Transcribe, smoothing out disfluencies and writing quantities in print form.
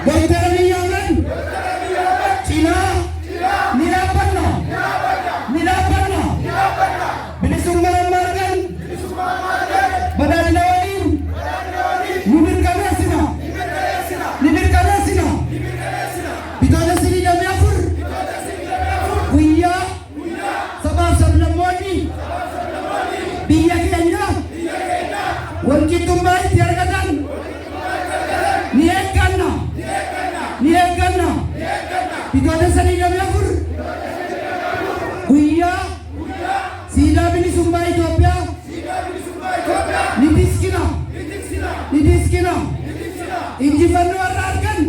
Dr. Abiy Ahmed Cina Nirapanna Bilisummaa Margan Badalina waliin Nimirkaneessina Bitoota Sinii Damee Afur guyyaa sabaaf sablammoonni biyya keenya walqixxummaa itti argatan ni eegganna bitoota Sinii Damee Afur guyyaa siidaa bilisummaa Itoophiyaa ni diskina injifannoo har'a argan